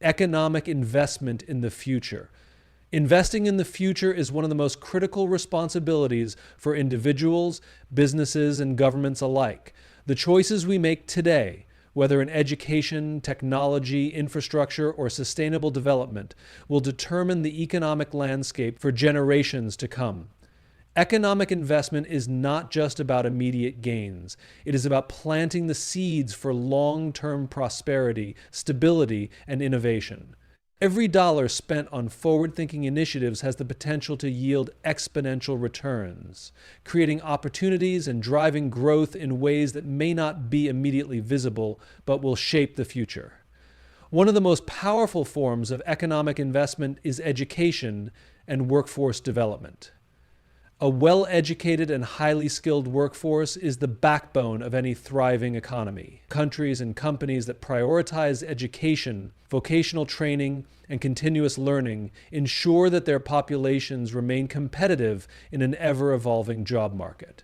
Economic investment in the future. Investing in the future is one of the most critical responsibilities for individuals, businesses, and governments alike. The choices we make today, whether in education, technology, infrastructure, or sustainable development, will determine the economic landscape for generations to come. Economic investment is not just about immediate gains. It is about planting the seeds for long-term prosperity, stability, and innovation. Every dollar spent on forward-thinking initiatives has the potential to yield exponential returns, creating opportunities and driving growth in ways that may not be immediately visible, but will shape the future. One of the most powerful forms of economic investment is education and workforce development. A well-educated and highly skilled workforce is the backbone of any thriving economy. Countries and companies that prioritize education, vocational training, and continuous learning ensure that their populations remain competitive in an ever-evolving job market.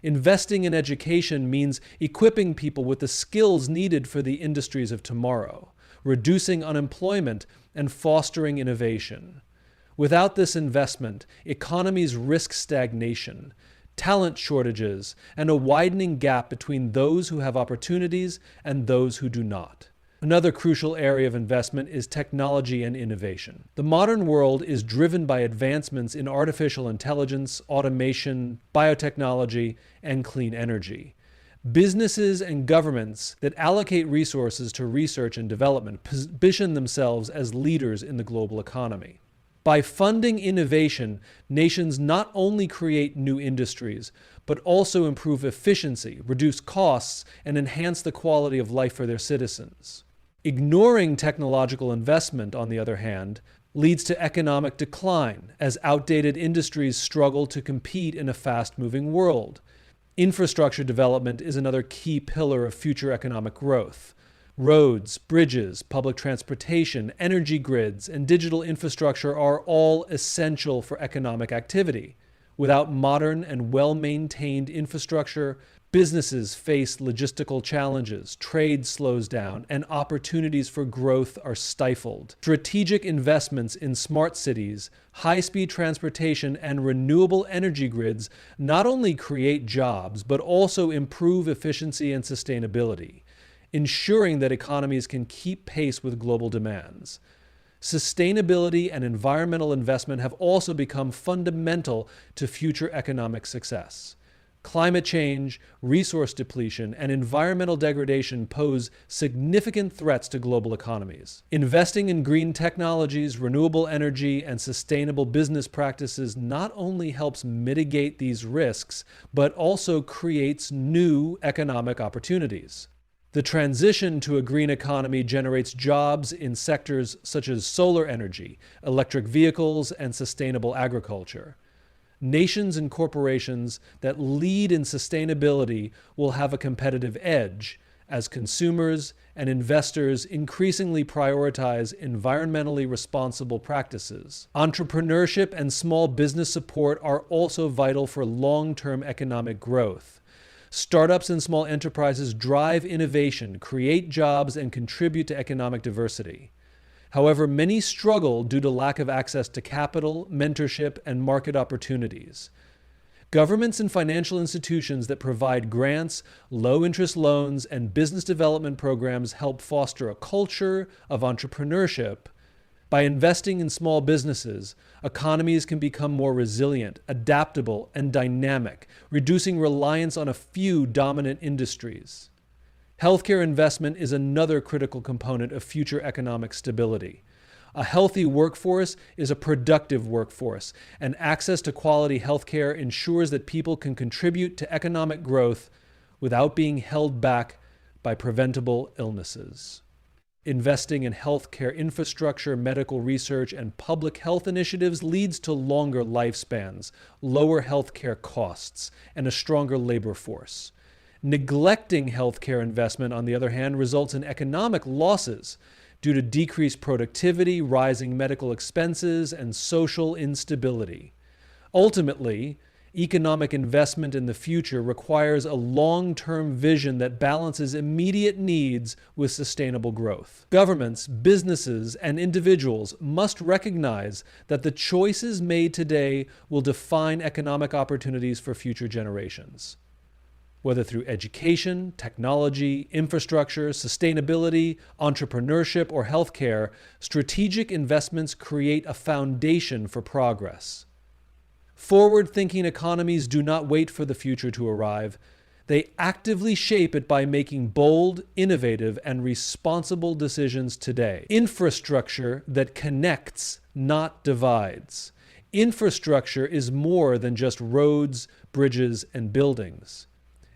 Investing in education means equipping people with the skills needed for the industries of tomorrow, reducing unemployment, and fostering innovation. Without this investment, economies risk stagnation, talent shortages, and a widening gap between those who have opportunities and those who do not. Another crucial area of investment is technology and innovation. The modern world is driven by advancements in artificial intelligence, automation, biotechnology, and clean energy. Businesses and governments that allocate resources to research and development position themselves as leaders in the global economy. By funding innovation, nations not only create new industries, but also improve efficiency, reduce costs, and enhance the quality of life for their citizens. Ignoring technological investment, on the other hand, leads to economic decline as outdated industries struggle to compete in a fast-moving world. Infrastructure development is another key pillar of future economic growth. Roads, bridges, public transportation, energy grids, and digital infrastructure are all essential for economic activity. Without modern and well-maintained infrastructure, businesses face logistical challenges, trade slows down, and opportunities for growth are stifled. Strategic investments in smart cities, high-speed transportation, and renewable energy grids not only create jobs, but also improve efficiency and sustainability, ensuring that economies can keep pace with global demands. Sustainability and environmental investment have also become fundamental to future economic success. Climate change, resource depletion, and environmental degradation pose significant threats to global economies. Investing in green technologies, renewable energy, and sustainable business practices not only helps mitigate these risks, but also creates new economic opportunities. The transition to a green economy generates jobs in sectors such as solar energy, electric vehicles, and sustainable agriculture. Nations and corporations that lead in sustainability will have a competitive edge as consumers and investors increasingly prioritize environmentally responsible practices. Entrepreneurship and small business support are also vital for long-term economic growth. Startups and small enterprises drive innovation, create jobs, and contribute to economic diversity. However, many struggle due to lack of access to capital, mentorship, and market opportunities. Governments and financial institutions that provide grants, low-interest loans, and business development programs help foster a culture of entrepreneurship. By investing in small businesses, economies can become more resilient, adaptable, and dynamic, reducing reliance on a few dominant industries. Healthcare investment is another critical component of future economic stability. A healthy workforce is a productive workforce, and access to quality healthcare ensures that people can contribute to economic growth without being held back by preventable illnesses. Investing in healthcare infrastructure, medical research, and public health initiatives leads to longer lifespans, lower healthcare costs, and a stronger labor force. Neglecting healthcare investment, on the other hand, results in economic losses due to decreased productivity, rising medical expenses, and social instability. Ultimately, Economic investment in the future requires a long-term vision that balances immediate needs with sustainable growth. Governments, businesses, and individuals must recognize that the choices made today will define economic opportunities for future generations. Whether through education, technology, infrastructure, sustainability, entrepreneurship, or healthcare, strategic investments create a foundation for progress. Forward-thinking economies do not wait for the future to arrive. They actively shape it by making bold, innovative, and responsible decisions today. Infrastructure that connects, not divides. Infrastructure is more than just roads, bridges, and buildings.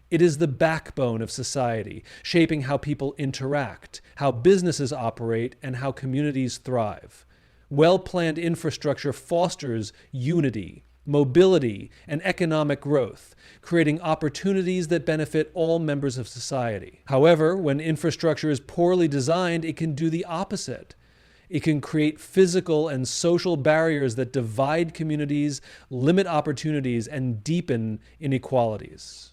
It is the backbone of society, shaping how people interact, how businesses operate, and how communities thrive. Well-planned infrastructure fosters unity, mobility, and economic growth, creating opportunities that benefit all members of society. However, when infrastructure is poorly designed, it can do the opposite. It can create physical and social barriers that divide communities, limit opportunities, and deepen inequalities.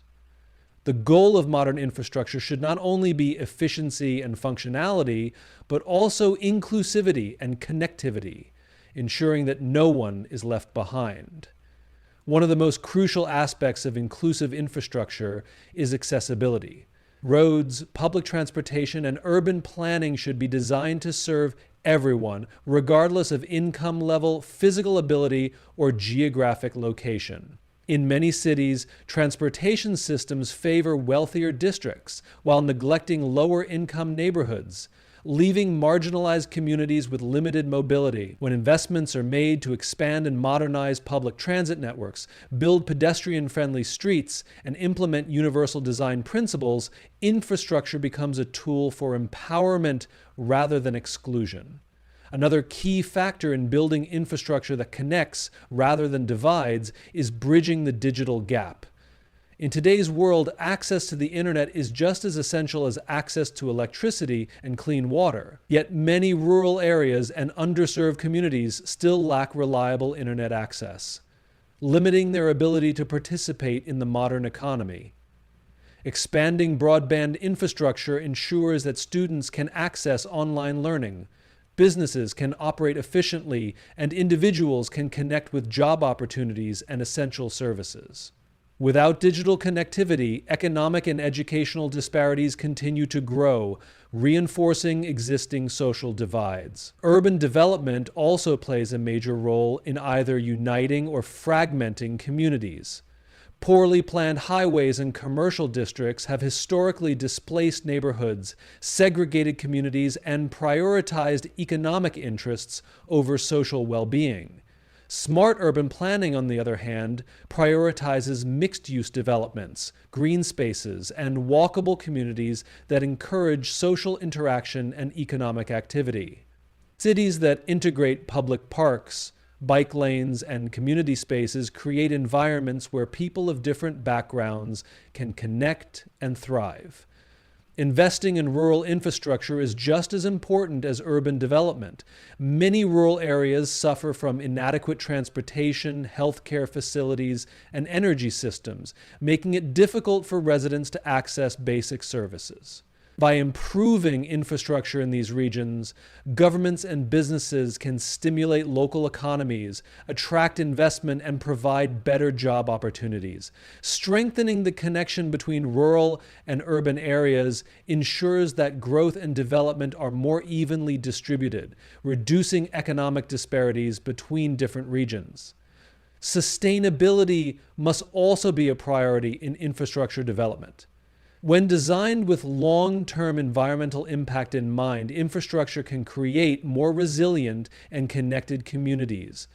The goal of modern infrastructure should not only be efficiency and functionality, but also inclusivity and connectivity, ensuring that no one is left behind. One of the most crucial aspects of inclusive infrastructure is accessibility. Roads, public transportation, and urban planning should be designed to serve everyone, regardless of income level, physical ability, or geographic location. In many cities, transportation systems favor wealthier districts while neglecting lower-income neighborhoods, leaving marginalized communities with limited mobility. When investments are made to expand and modernize public transit networks, build pedestrian-friendly streets, and implement universal design principles, infrastructure becomes a tool for empowerment rather than exclusion. Another key factor in building infrastructure that connects rather than divides is bridging the digital gap. In today's world, access to the internet is just as essential as access to electricity and clean water. Yet many rural areas and underserved communities still lack reliable internet access, limiting their ability to participate in the modern economy. Expanding broadband infrastructure ensures that students can access online learning, businesses can operate efficiently, and individuals can connect with job opportunities and essential services. Without digital connectivity, economic and educational disparities continue to grow, reinforcing existing social divides. Urban development also plays a major role in either uniting or fragmenting communities. Poorly planned highways and commercial districts have historically displaced neighborhoods, segregated communities, and prioritized economic interests over social well-being. Smart urban planning, on the other hand, prioritizes mixed-use developments, green spaces, and walkable communities that encourage social interaction and economic activity. Cities that integrate public parks, bike lanes, and community spaces create environments where people of different backgrounds can connect and thrive. Investing in rural infrastructure is just as important as urban development. Many rural areas suffer from inadequate transportation, healthcare facilities, and energy systems, making it difficult for residents to access basic services. By improving infrastructure in these regions, governments and businesses can stimulate local economies, attract investment, and provide better job opportunities. Strengthening the connection between rural and urban areas ensures that growth and development are more evenly distributed, reducing economic disparities between different regions. Sustainability must also be a priority in infrastructure development. When designed with long-term environmental impact in mind, infrastructure can create more resilient and connected communities.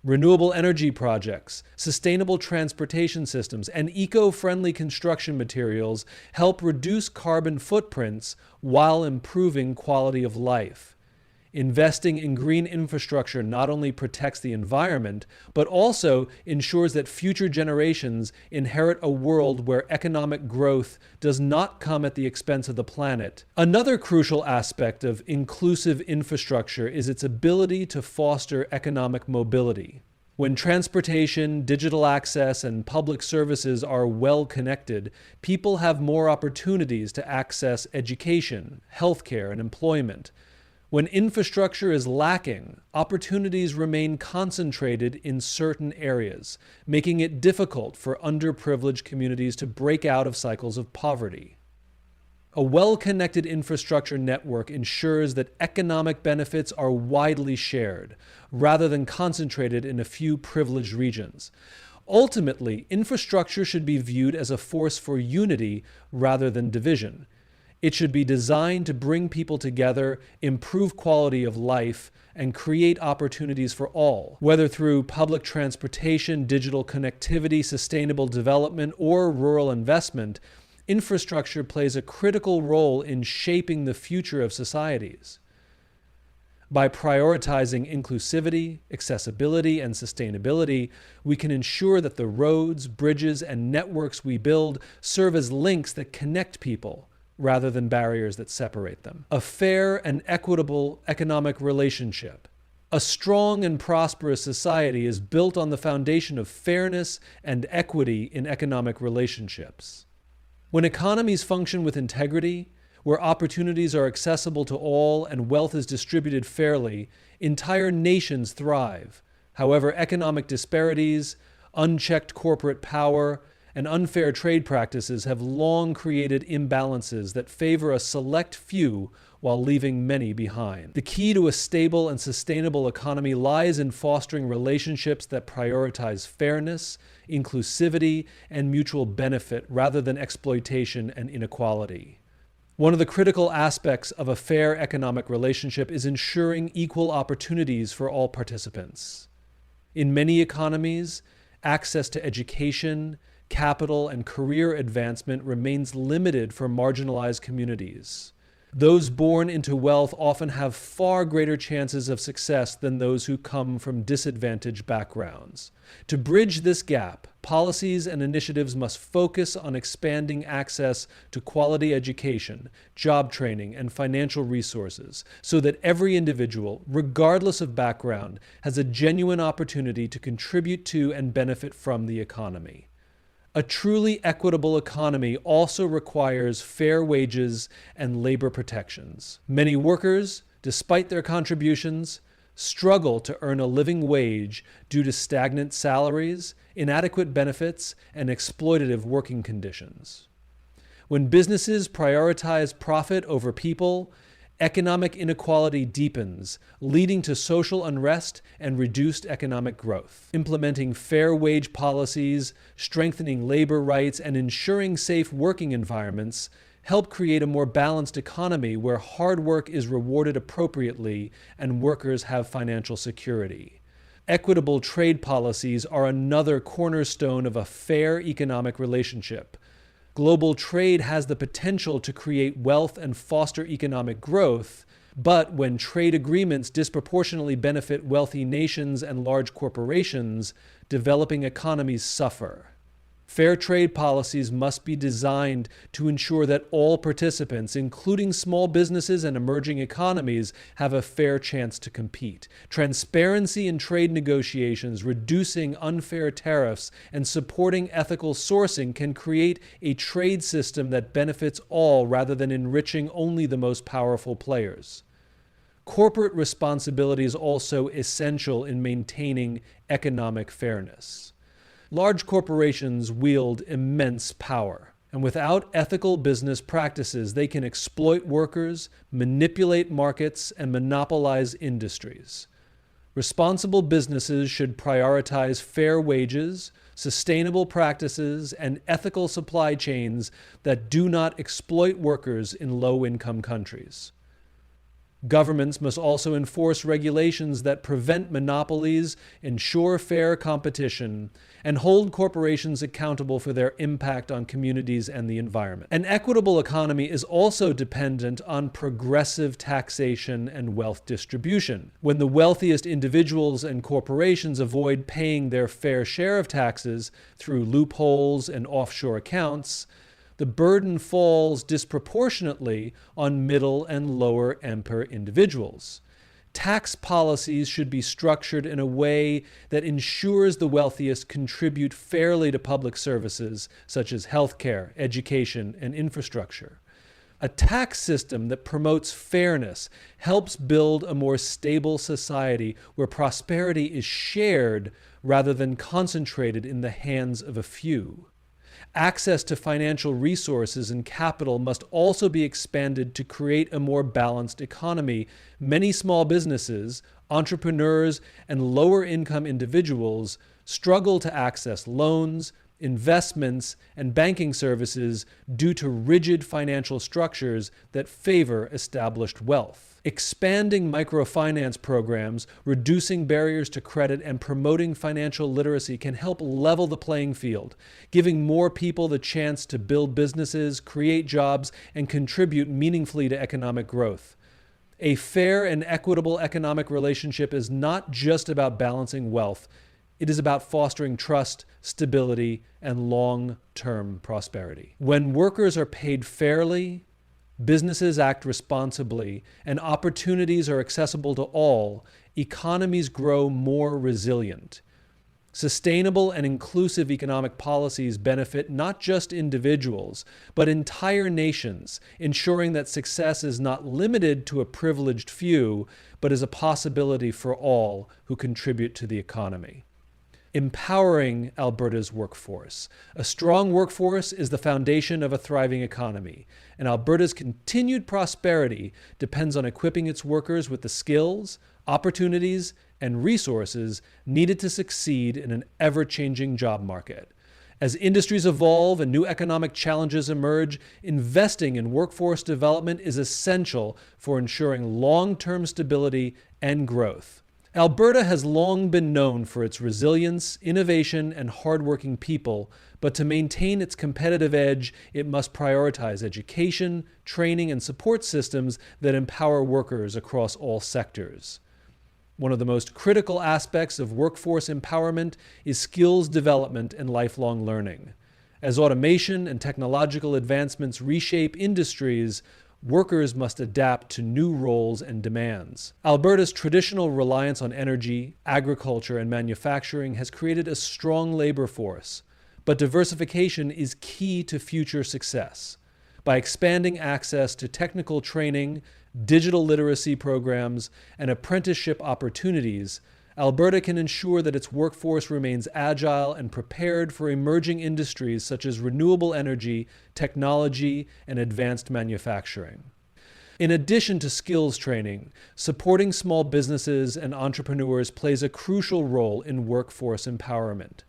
Renewable energy projects, sustainable transportation systems, and eco-friendly construction materials help reduce carbon footprints while improving quality of life. Investing in green infrastructure not only protects the environment, but also ensures that future generations inherit a world where economic growth does not come at the expense of the planet. Another crucial aspect of inclusive infrastructure is its ability to foster economic mobility. When transportation, digital access, and public services are well connected, people have more opportunities to access education, healthcare, and employment. When infrastructure is lacking, opportunities remain concentrated in certain areas, making it difficult for underprivileged communities to break out of cycles of poverty. A well-connected infrastructure network ensures that economic benefits are widely shared, rather than concentrated in a few privileged regions. Ultimately, infrastructure should be viewed as a force for unity rather than division. It should be designed to bring people together, improve quality of life, and create opportunities for all, whether through public transportation, digital connectivity, sustainable development, or rural investment. Infrastructure plays a critical role in shaping the future of societies. By prioritizing inclusivity, accessibility, and sustainability, we can ensure that the roads, bridges, and networks we build serve as links that connect people, rather than barriers that separate them. A fair and equitable economic relationship. A strong and prosperous society is built on the foundation of fairness and equity in economic relationships. When economies function with integrity, where opportunities are accessible to all and wealth is distributed fairly, entire nations thrive. However, economic disparities, unchecked corporate power, and unfair trade practices have long created imbalances that favor a select few while leaving many behind. The key to a stable and sustainable economy lies in fostering relationships that prioritize fairness, inclusivity, and mutual benefit rather than exploitation and inequality. One of the critical aspects of a fair economic relationship is ensuring equal opportunities for all participants. In many economies, access to education, capital, and career advancement remains limited for marginalized communities. Those born into wealth often have far greater chances of success than those who come from disadvantaged backgrounds. To bridge this gap, policies and initiatives must focus on expanding access to quality education, job training, and financial resources so that every individual, regardless of background, has a genuine opportunity to contribute to and benefit from the economy. A truly equitable economy also requires fair wages and labor protections. Many workers, despite their contributions, struggle to earn a living wage due to stagnant salaries, inadequate benefits, and exploitative working conditions. When businesses prioritize profit over people, economic inequality deepens, leading to social unrest and reduced economic growth. Implementing fair wage policies, strengthening labor rights, and ensuring safe working environments help create a more balanced economy where hard work is rewarded appropriately and workers have financial security. Equitable trade policies are another cornerstone of a fair economic relationship. Global trade has the potential to create wealth and foster economic growth, but when trade agreements disproportionately benefit wealthy nations and large corporations, developing economies suffer. Fair trade policies must be designed to ensure that all participants, including small businesses and emerging economies, have a fair chance to compete. Transparency in trade negotiations, reducing unfair tariffs, and supporting ethical sourcing can create a trade system that benefits all rather than enriching only the most powerful players. Corporate responsibility is also essential in maintaining economic fairness. Large corporations wield immense power, and without ethical business practices, they can exploit workers, manipulate markets, and monopolize industries. Responsible businesses should prioritize fair wages, sustainable practices, and ethical supply chains that do not exploit workers in low-income countries. Governments must also enforce regulations that prevent monopolies, ensure fair competition, and hold corporations accountable for their impact on communities and the environment. An equitable economy is also dependent on progressive taxation and wealth distribution. When the wealthiest individuals and corporations avoid paying their fair share of taxes through loopholes and offshore accounts, the burden falls disproportionately on middle and lower income individuals. Tax policies should be structured in a way that ensures the wealthiest contribute fairly to public services such as healthcare, education, and infrastructure. A tax system that promotes fairness helps build a more stable society where prosperity is shared rather than concentrated in the hands of a few. Access to financial resources and capital must also be expanded to create a more balanced economy. Many small businesses, entrepreneurs, and lower-income individuals struggle to access loans, investments, and banking services due to rigid financial structures that favor established wealth. Expanding microfinance programs, reducing barriers to credit, and promoting financial literacy can help level the playing field, giving more people the chance to build businesses, create jobs, and contribute meaningfully to economic growth. A fair and equitable economic relationship is not just about balancing wealth. It is about fostering trust, stability, and long-term prosperity. When workers are paid fairly, businesses act responsibly, and opportunities are accessible to all, economies grow more resilient. Sustainable and inclusive economic policies benefit not just individuals, but entire nations, ensuring that success is not limited to a privileged few, but is a possibility for all who contribute to the economy. Empowering Alberta's workforce. A strong workforce is the foundation of a thriving economy, and Alberta's continued prosperity depends on equipping its workers with the skills, opportunities, and resources needed to succeed in an ever-changing job market. As industries evolve and new economic challenges emerge, investing in workforce development is essential for ensuring long-term stability and growth. Alberta has long been known for its resilience, innovation, and hardworking people, but to maintain its competitive edge, it must prioritize education, training, and support systems that empower workers across all sectors. One of the most critical aspects of workforce empowerment is skills development and lifelong learning. As automation and technological advancements reshape industries, workers must adapt to new roles and demands. Alberta's traditional reliance on energy, agriculture, and manufacturing has created a strong labor force, but diversification is key to future success. By expanding access to technical training, digital literacy programs, and apprenticeship opportunities, Alberta can ensure that its workforce remains agile and prepared for emerging industries such as renewable energy, technology, and advanced manufacturing. In addition to skills training, supporting small businesses and entrepreneurs plays a crucial role in workforce empowerment.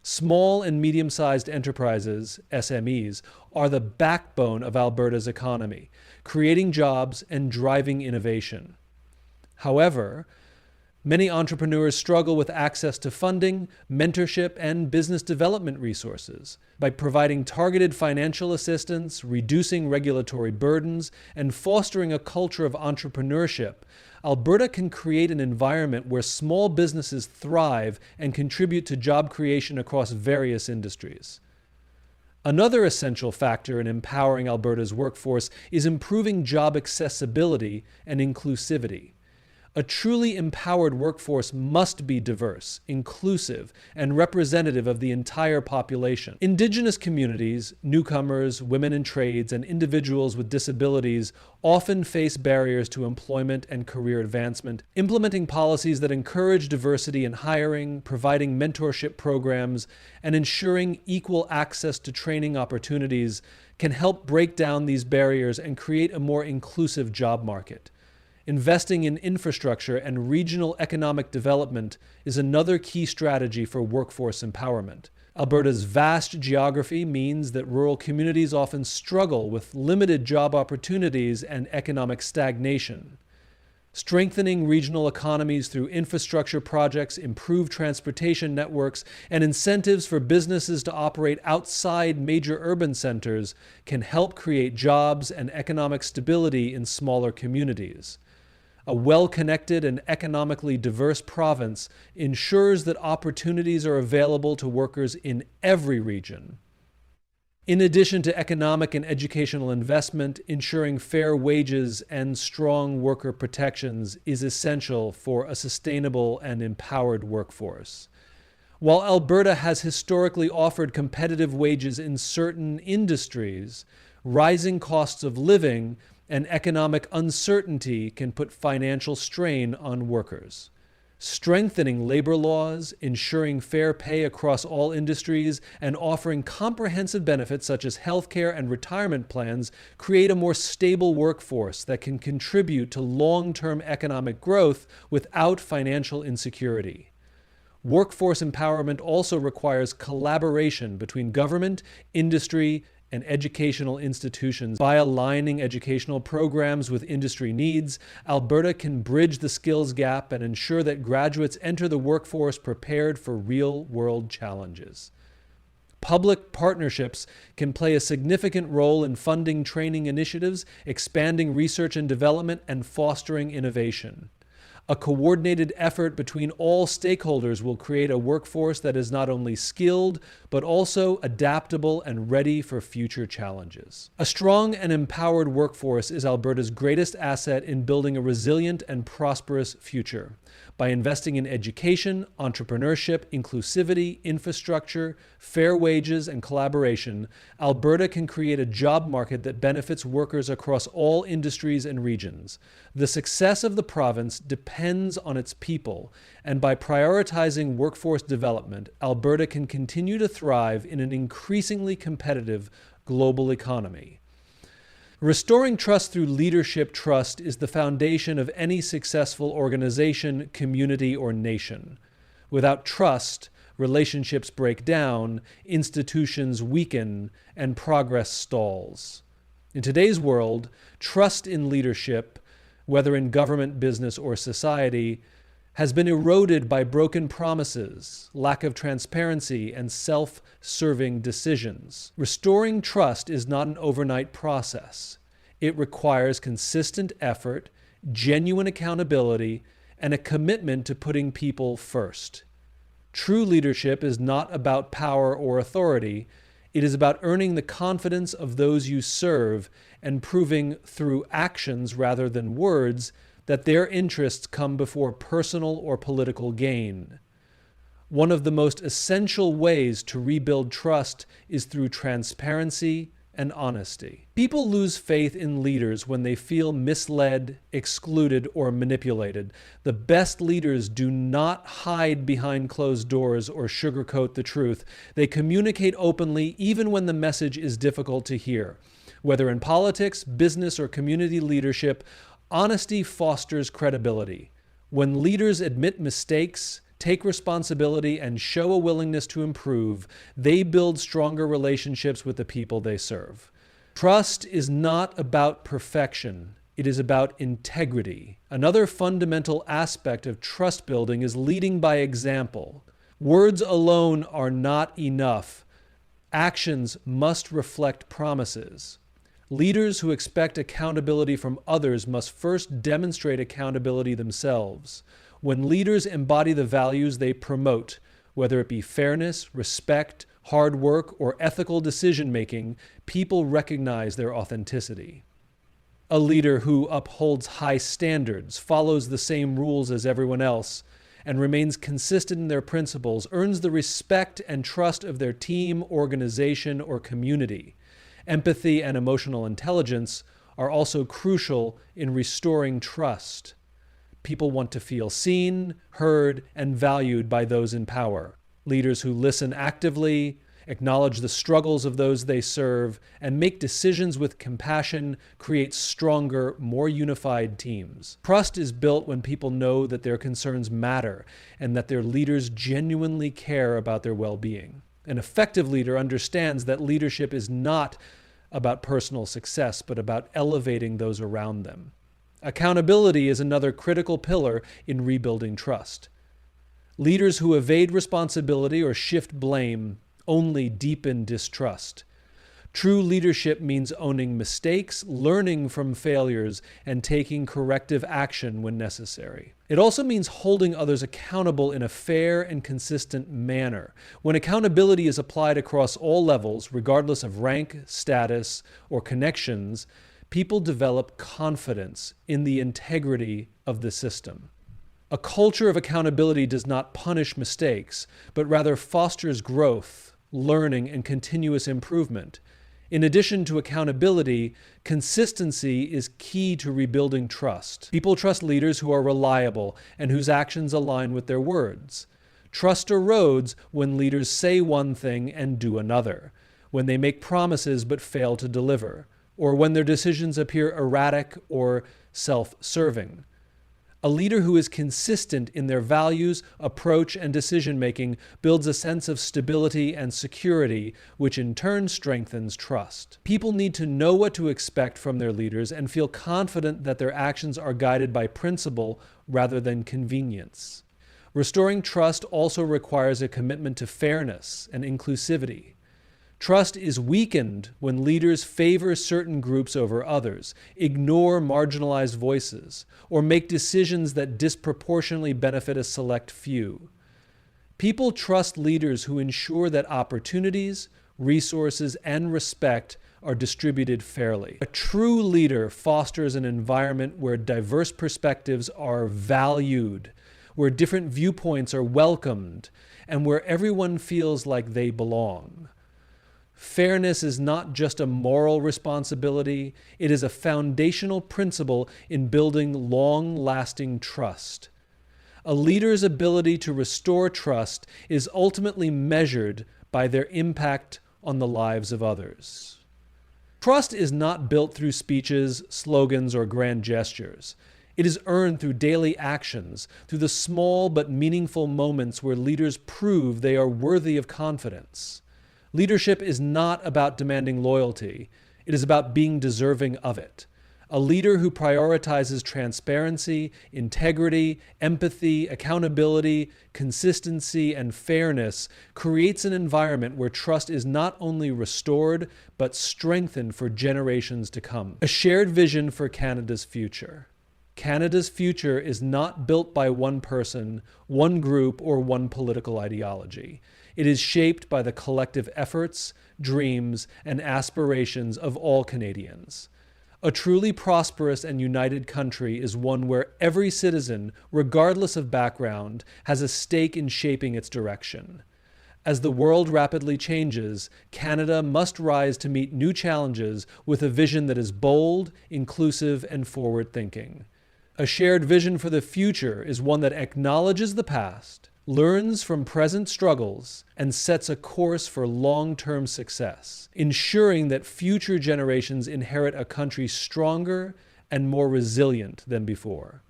Small and medium-sized enterprises, SMEs, are the backbone of Alberta's economy, creating jobs and driving innovation. However, many entrepreneurs struggle with access to funding, mentorship, and business development resources. By providing targeted financial assistance, reducing regulatory burdens, and fostering a culture of entrepreneurship, Alberta can create an environment where small businesses thrive and contribute to job creation across various industries. Another essential factor in empowering Alberta's workforce is improving job accessibility and inclusivity. A truly empowered workforce must be diverse, inclusive, and representative of the entire population. Indigenous communities, newcomers, women in trades, and individuals with disabilities often face barriers to employment and career advancement. Implementing policies that encourage diversity in hiring, providing mentorship programs, and ensuring equal access to training opportunities can help break down these barriers and create a more inclusive job market. Investing in infrastructure and regional economic development is another key strategy for workforce empowerment. Alberta's vast geography means that rural communities often struggle with limited job opportunities and economic stagnation. Strengthening regional economies through infrastructure projects, improved transportation networks, and incentives for businesses to operate outside major urban centers can help create jobs and economic stability in smaller communities. A well-connected and economically diverse province ensures that opportunities are available to workers in every region. In addition to economic and educational investment, ensuring fair wages and strong worker protections is essential for a sustainable and empowered workforce. While Alberta has historically offered competitive wages in certain industries, rising costs of living and economic uncertainty can put financial strain on workers. Strengthening labor laws, ensuring fair pay across all industries, and offering comprehensive benefits such as healthcare and retirement plans create a more stable workforce that can contribute to long-term economic growth without financial insecurity. Workforce empowerment also requires collaboration between government, industry, and educational institutions. By aligning educational programs with industry needs, Alberta can bridge the skills gap and ensure that graduates enter the workforce prepared for real-world challenges. Public partnerships can play a significant role in funding training initiatives, expanding research and development, and fostering innovation. A coordinated effort between all stakeholders will create a workforce that is not only skilled, but also adaptable and ready for future challenges. A strong and empowered workforce is Alberta's greatest asset in building a resilient and prosperous future. By investing in education, entrepreneurship, inclusivity, infrastructure, fair wages, and collaboration, Alberta can create a job market that benefits workers across all industries and regions. The success of the province depends on its people, and by prioritizing workforce development, Alberta can continue to thrive in an increasingly competitive global economy. Restoring trust through leadership trust is the foundation of any successful organization, community, or nation. Without trust, relationships break down, institutions weaken, and progress stalls. In today's world, trust in leadership, whether in government, business, or society, has been eroded by broken promises, lack of transparency, and self-serving decisions. Restoring trust is not an overnight process. It requires consistent effort, genuine accountability, and a commitment to putting people first. True leadership is not about power or authority. It is about earning the confidence of those you serve and proving through actions rather than words that their interests come before personal or political gain. One of the most essential ways to rebuild trust is through transparency and honesty. People lose faith in leaders when they feel misled, excluded, or manipulated. The best leaders do not hide behind closed doors or sugarcoat the truth. They communicate openly even when the message is difficult to hear. Whether in politics, business, or community leadership, honesty fosters credibility. When leaders admit mistakes, take responsibility, and show a willingness to improve, they build stronger relationships with the people they serve. Trust is not about perfection. It is about integrity. Another fundamental aspect of trust building is leading by example. Words alone are not enough. Actions must reflect promises. Leaders who expect accountability from others must first demonstrate accountability themselves. When leaders embody the values they promote, whether it be fairness, respect, hard work, or ethical decision-making, people recognize their authenticity. A leader who upholds high standards, follows the same rules as everyone else, and remains consistent in their principles earns the respect and trust of their team, organization, or community. Empathy and emotional intelligence are also crucial in restoring trust. People want to feel seen, heard, and valued by those in power. Leaders who listen actively, acknowledge the struggles of those they serve, and make decisions with compassion create stronger, more unified teams. Trust is built when people know that their concerns matter and that their leaders genuinely care about their well-being. An effective leader understands that leadership is not about personal success, but about elevating those around them. Accountability is another critical pillar in rebuilding trust. Leaders who evade responsibility or shift blame only deepen distrust. True leadership means owning mistakes, learning from failures, and taking corrective action when necessary. It also means holding others accountable in a fair and consistent manner. When accountability is applied across all levels, regardless of rank, status, or connections, people develop confidence in the integrity of the system. A culture of accountability does not punish mistakes, but rather fosters growth, learning, and continuous improvement. In addition to accountability, consistency is key to rebuilding trust. People trust leaders who are reliable and whose actions align with their words. Trust erodes when leaders say one thing and do another, when they make promises but fail to deliver, or when their decisions appear erratic or self-serving. A leader who is consistent in their values, approach, and decision-making builds a sense of stability and security, which in turn strengthens trust. People need to know what to expect from their leaders and feel confident that their actions are guided by principle rather than convenience. Restoring trust also requires a commitment to fairness and inclusivity. Trust is weakened when leaders favor certain groups over others, ignore marginalized voices, or make decisions that disproportionately benefit a select few. People trust leaders who ensure that opportunities, resources, and respect are distributed fairly. A true leader fosters an environment where diverse perspectives are valued, where different viewpoints are welcomed, and where everyone feels like they belong. Fairness is not just a moral responsibility, it is a foundational principle in building long-lasting trust. A leader's ability to restore trust is ultimately measured by their impact on the lives of others. Trust is not built through speeches, slogans, or grand gestures. It is earned through daily actions, through the small but meaningful moments where leaders prove they are worthy of confidence. Leadership is not about demanding loyalty. It is about being deserving of it. A leader who prioritizes transparency, integrity, empathy, accountability, consistency, and fairness creates an environment where trust is not only restored, but strengthened for generations to come. A shared vision for Canada's future. Canada's future is not built by one person, one group, or one political ideology. It is shaped by the collective efforts, dreams, and aspirations of all Canadians. A truly prosperous and united country is one where every citizen, regardless of background, has a stake in shaping its direction. As the world rapidly changes, Canada must rise to meet new challenges with a vision that is bold, inclusive, and forward-thinking. A shared vision for the future is one that acknowledges the past, learns from present struggles, and sets a course for long-term success, ensuring that future generations inherit a country stronger and more resilient than before.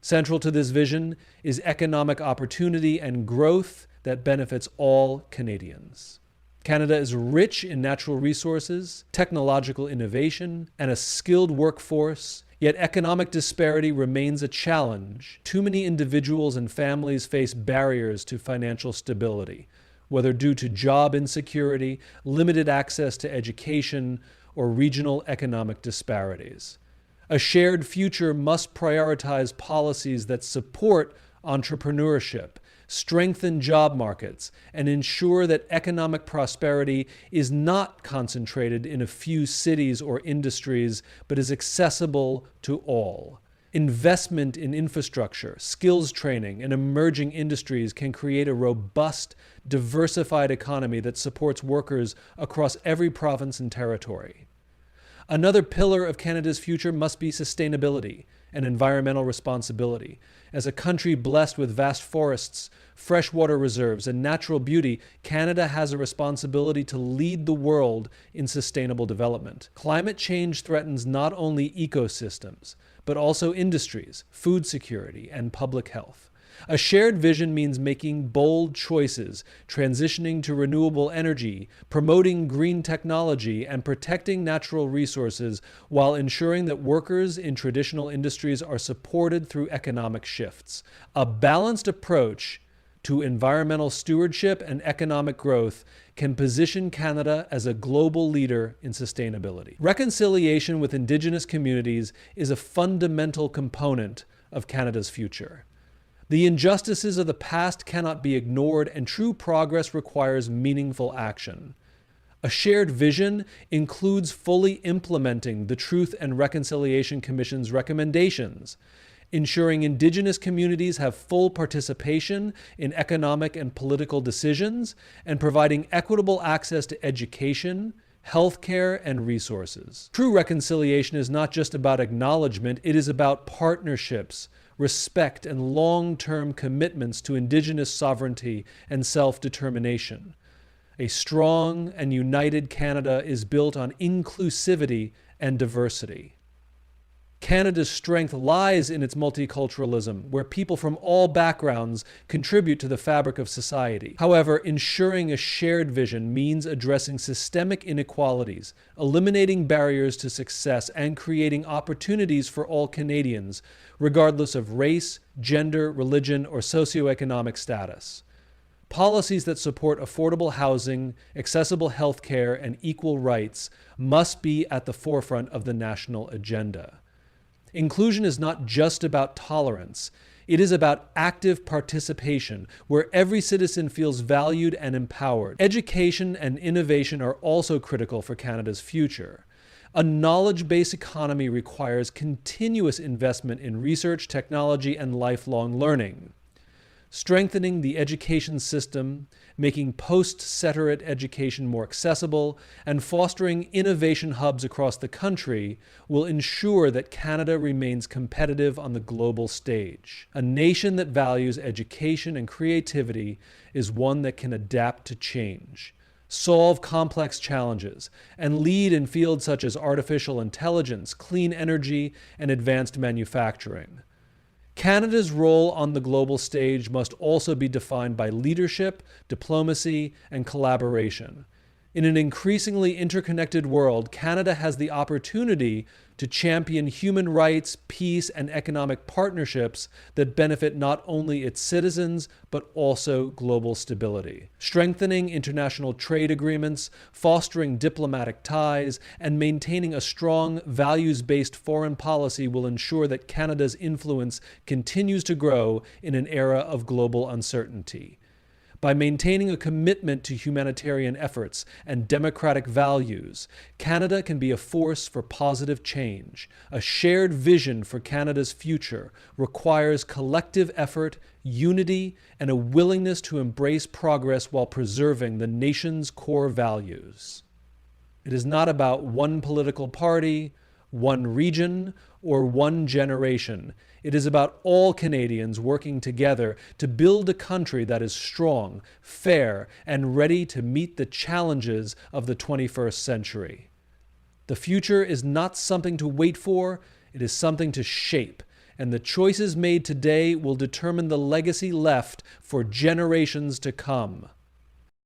Central to this vision is economic opportunity and growth that benefits all Canadians. Canada is rich in natural resources, technological innovation, and a skilled workforce. Yet economic disparity remains a challenge. Too many individuals and families face barriers to financial stability, whether due to job insecurity, limited access to education, or regional economic disparities. A shared future must prioritize policies that support entrepreneurship, strengthen job markets, and ensure that economic prosperity is not concentrated in a few cities or industries, but is accessible to all. Investment in infrastructure, skills training, and emerging industries can create a robust, diversified economy that supports workers across every province and territory. Another pillar of Canada's future must be sustainability and environmental responsibility. As a country blessed with vast forests, freshwater reserves, and natural beauty, Canada has a responsibility to lead the world in sustainable development. Climate change threatens not only ecosystems, but also industries, food security, and public health. A shared vision means making bold choices, transitioning to renewable energy, promoting green technology, and protecting natural resources while ensuring that workers in traditional industries are supported through economic shifts. A balanced approach to environmental stewardship and economic growth can position Canada as a global leader in sustainability. Reconciliation with Indigenous communities is a fundamental component of Canada's future. The injustices of the past cannot be ignored, and true progress requires meaningful action. A shared vision includes fully implementing the Truth and Reconciliation Commission's recommendations, ensuring Indigenous communities have full participation in economic and political decisions, and providing equitable access to education, healthcare, and resources. True reconciliation is not just about acknowledgement, it is about partnerships, respect, and long-term commitments to Indigenous sovereignty and self-determination. A strong and united Canada is built on inclusivity and diversity. Canada's strength lies in its multiculturalism, where people from all backgrounds contribute to the fabric of society. However, ensuring a shared vision means addressing systemic inequalities, eliminating barriers to success, and creating opportunities for all Canadians, regardless of race, gender, religion, or socioeconomic status. Policies that support affordable housing, accessible healthcare, and equal rights must be at the forefront of the national agenda. Inclusion is not just about tolerance. It is about active participation, where every citizen feels valued and empowered. Education and innovation are also critical for Canada's future. A knowledge-based economy requires continuous investment in research, technology, and lifelong learning. Strengthening the education system, making post-Setteret education more accessible, and fostering innovation hubs across the country will ensure that Canada remains competitive on the global stage. A nation that values education and creativity is one that can adapt to change, solve complex challenges, and lead in fields such as artificial intelligence, clean energy, and advanced manufacturing. Canada's role on the global stage must also be defined by leadership, diplomacy, and collaboration. In an increasingly interconnected world, Canada has the opportunity to champion human rights, peace, and economic partnerships that benefit not only its citizens, but also global stability. Strengthening international trade agreements, fostering diplomatic ties, and maintaining a strong, values-based foreign policy will ensure that Canada's influence continues to grow in an era of global uncertainty. By maintaining a commitment to humanitarian efforts and democratic values, Canada can be a force for positive change. A shared vision for Canada's future requires collective effort, unity, and a willingness to embrace progress while preserving the nation's core values. It is not about one political party, one region, or one generation. It is about all Canadians working together to build a country that is strong, fair, and ready to meet the challenges of the 21st century. The future is not something to wait for, it is something to shape, and the choices made today will determine the legacy left for generations to come.